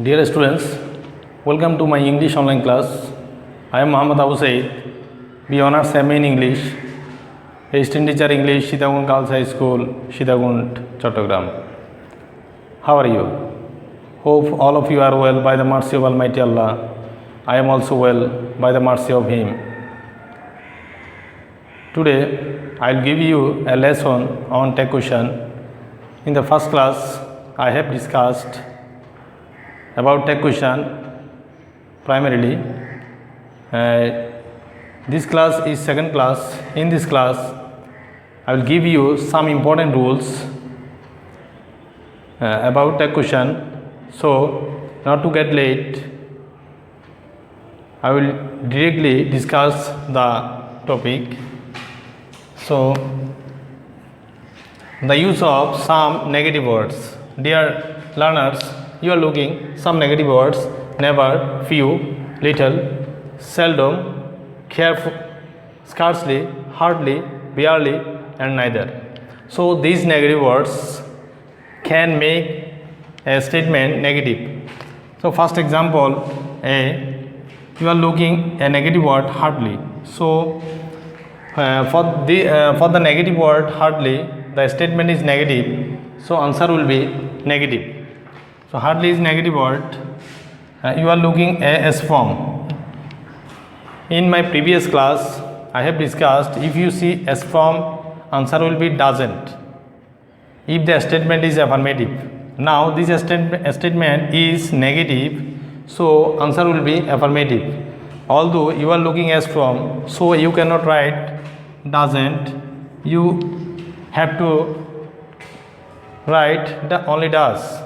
Dear students, welcome to my English online class. I am Muhammad Abu Said, B Honours MA in English, Assistant Teacher English, Sitakund Girls High School, Sitakund Chattogram. How are you? Hope all of you are well by the mercy of Almighty Allah. I am also well by the mercy of Him. Today, I will give you a lesson on tech question. In the first class, I have discussed about tech question primarily. This class is second class. In this class, I will give you some important rules about tech question. So, not to get late, I will directly discuss the topic. So, the use of some negative words. Dear learners, you are looking some negative words: never, few, little, seldom, careful, scarcely, hardly, barely, and neither. So these negative words can make a statement negative. So first example, you are looking a negative word hardly. So for the negative word hardly, the statement is negative. So answer will be negative. So hardly is negative word. You are looking a S form. In my previous class, I have discussed if you see S form, answer will be doesn't. If the statement is affirmative. Now this statement is negative, so answer will be affirmative. Although you are looking S form, so you cannot write doesn't. You have to write only does.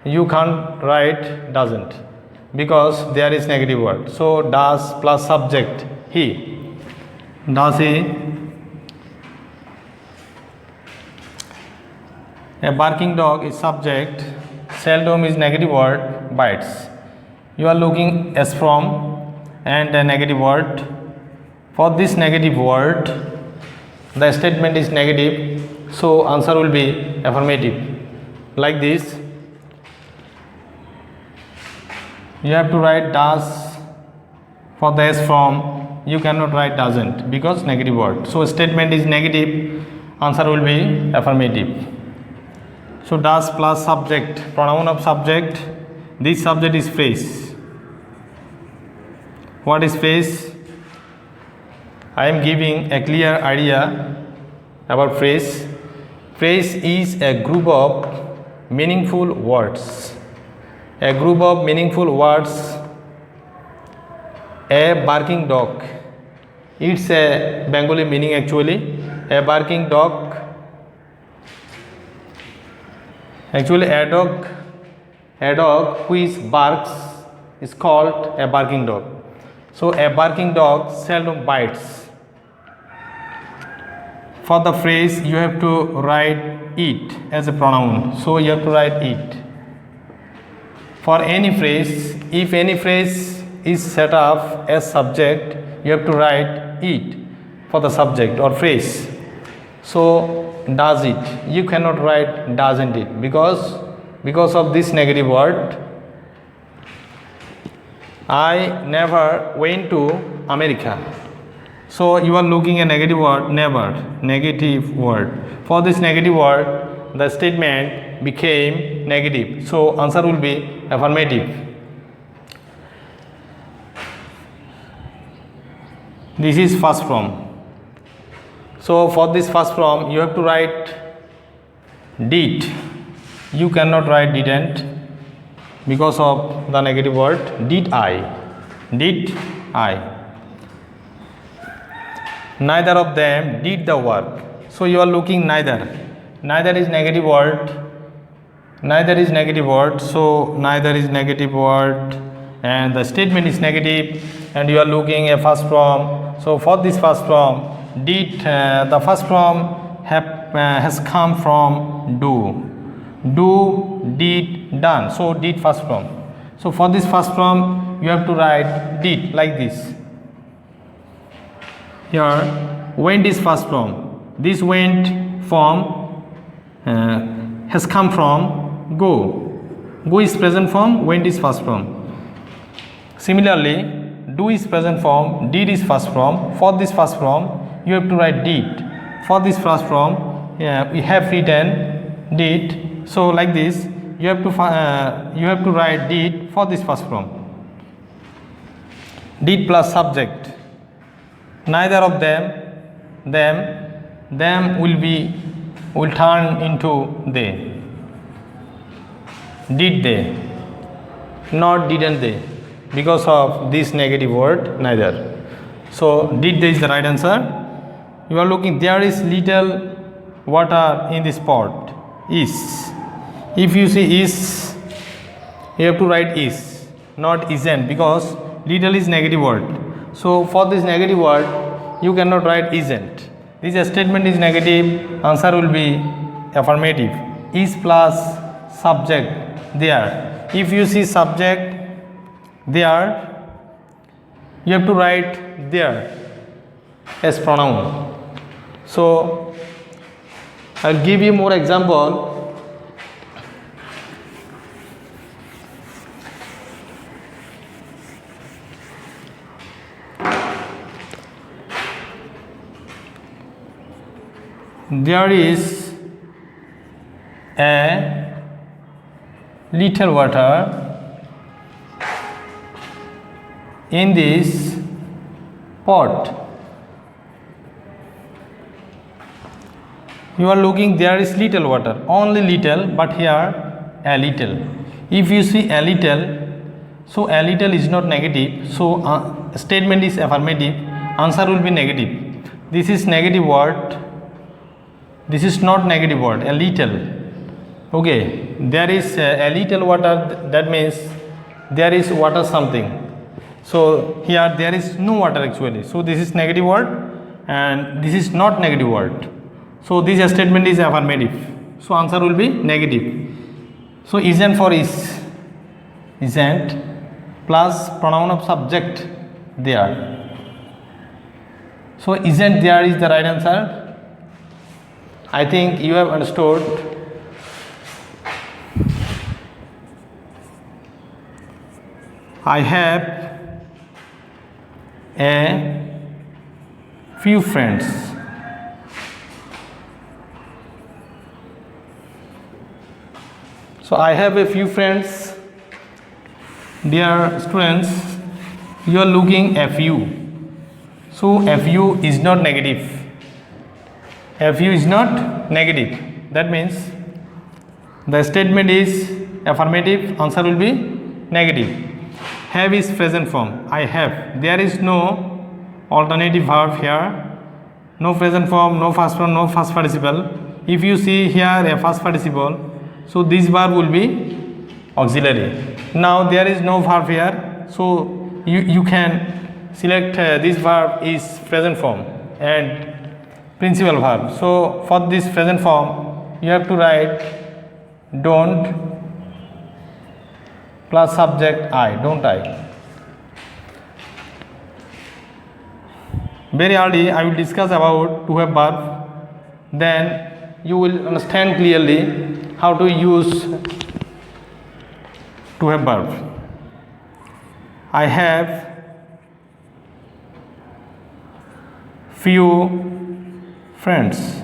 You can't write doesn't because there is negative word. So does plus subject he. Does he? A barking dog is subject. Seldom is negative word. Bites. You are looking S from and a negative word. For this negative word, the statement is negative. So answer will be affirmative. Like this. You have to write does for the S form. You cannot write doesn't because negative word. So statement is negative. Answer will be affirmative. So does plus subject, pronoun of subject. This subject is phrase. What is phrase? I am giving a clear idea about phrase. Phrase is a group of meaningful words. A group of meaningful words. A barking dog. It's a Bengali meaning actually. A barking dog. Actually a dog which barks is called a barking dog. So a barking dog seldom bites. For the phrase you have to write it as a pronoun. So you have to write it. For any phrase, if any phrase is set up as subject, you have to write it for the subject or phrase. So does it? You cannot write doesn't it because of this negative word. I never went to America. So you are looking a negative word, never, negative word. For this negative word, the statement became negative. So answer will be affirmative. This is first form. So for this first form, you have to write did. You cannot write didn't because of the negative word. Did I? Did I? Neither of them did the work. So you are looking neither. Neither is negative word. Neither is negative word. So neither is negative word and the statement is negative and you are looking a first form. So for this first form, did the first form has come from do. Do, did, done. So did first form. So for this first form, you have to write did like this. Here, went is first form. This went form has come from go. Go is present form, went is first form. Similarly, do is present form, did is first form. For this first form, you have to write did. For this first form, we have written did. So like this, you have to write did for this first form. Did plus subject. Neither of them will turn into they. Did they? Not didn't they? Because of this negative word neither. So did they is the right answer. You are looking, there is little water in this pot. Is. If you see is, you have to write is, not isn't, because little is negative word. So for this negative word, you cannot write isn't. This statement is negative, answer will be affirmative. Is plus subject there. If you see subject there, you have to write there as pronoun. So I'll give you more example. There is a little water in this pot. You are looking, there is little water, only little, but here a little. If you see a little, so a little is not negative, so statement is affirmative, answer will be negative. This is negative word, this is not negative word, a little. Okay, there is a little water, that means there is water something. So here there is no water actually, so this is negative word and this is not negative word. So this statement is affirmative, so answer will be negative. So isn't for is, isn't plus pronoun of subject there. So isn't there is the right answer. I think you have understood. I have a few friends. So I have a few friends. Dear students, you are looking a few. So a few is not negative. A few is not negative. That means the statement is affirmative, answer will be negative. Have is present form. I have. There is no alternative verb here. No present form, no first form, no first participle. If you see here a first participle, so this verb will be auxiliary. Now there is no verb here, so you can select this verb is present form and principal verb. So for this present form, you have to write don't plus subject I, don't I. Very early I will discuss about to have verb, then you will understand clearly how to use to have verb. I have few friends.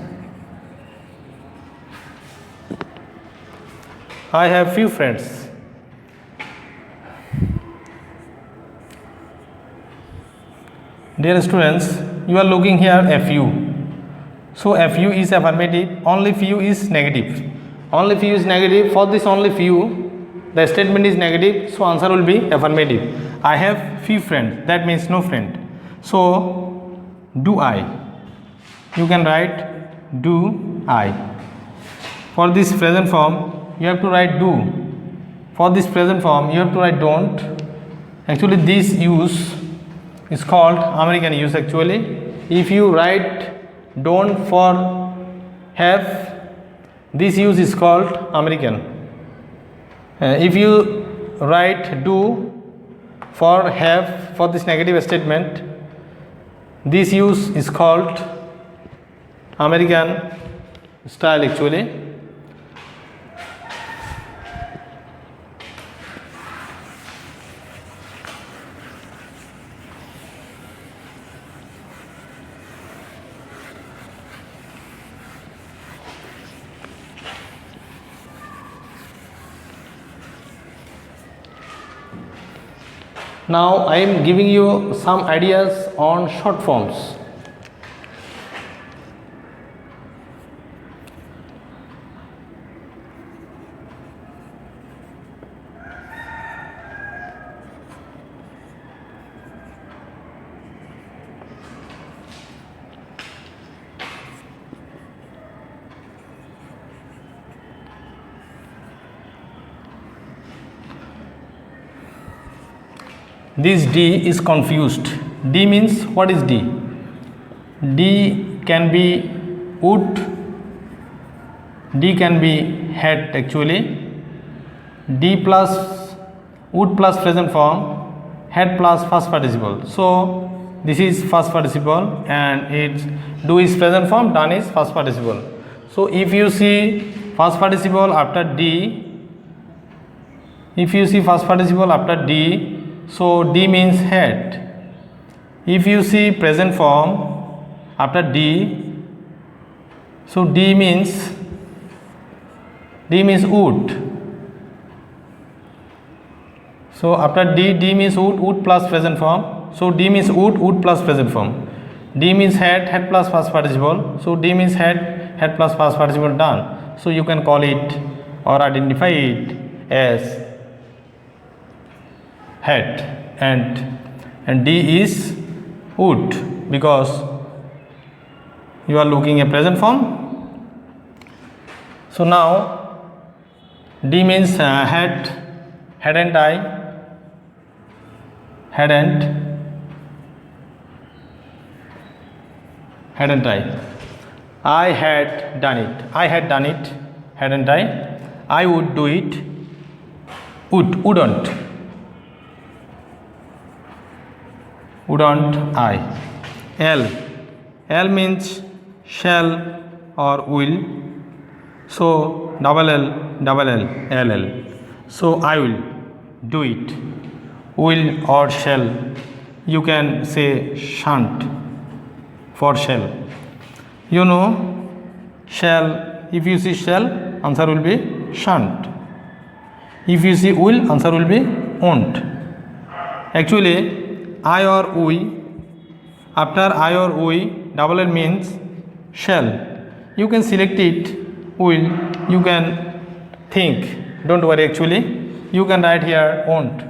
I have few friends. Dear students, you are looking here a few. So a few is affirmative, only few is negative. Only few is negative. For this only few, the statement is negative, so answer will be affirmative. I have few friends, that means no friend. So do I. You can write do I. For this present form, you have to write do. For this present form, you have to write don't. Actually, this use is called American use actually. If you write don't for have, this use is called American. If you write do for have for this negative statement, this use is called American style actually. Now I am giving you some ideas on short forms. This D is confused. D means, what is D? D can be would, D can be had actually. D plus would plus present form, had plus first participle. So this is first participle and its do is present form, done is first participle. So if you see first participle after D, so D means had. If you see present form after D, so D means would. So after D means would plus present form. So D means would plus present form. D means had plus past participle. So D means had plus past participle done. So you can call it or identify it as had, and D is would because you are looking at present form. So now D means hadn't I, I had done it, hadn't I would do it, wouldn't I. L means shall or will, so double L. So I will do it, will or shall. You can say shan't for shall. You know shall, if you see shall, answer will be shan't. If you see will, answer will be won't. Actually I or we, after I or we, double L means shall. You can select it, will, you can think, don't worry actually, you can write here won't.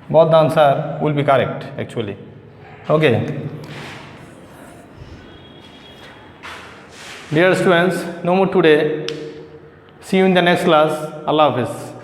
Both the answer will be correct actually. Okay. Dear students, no more today. See you in the next class. Allah Hafiz.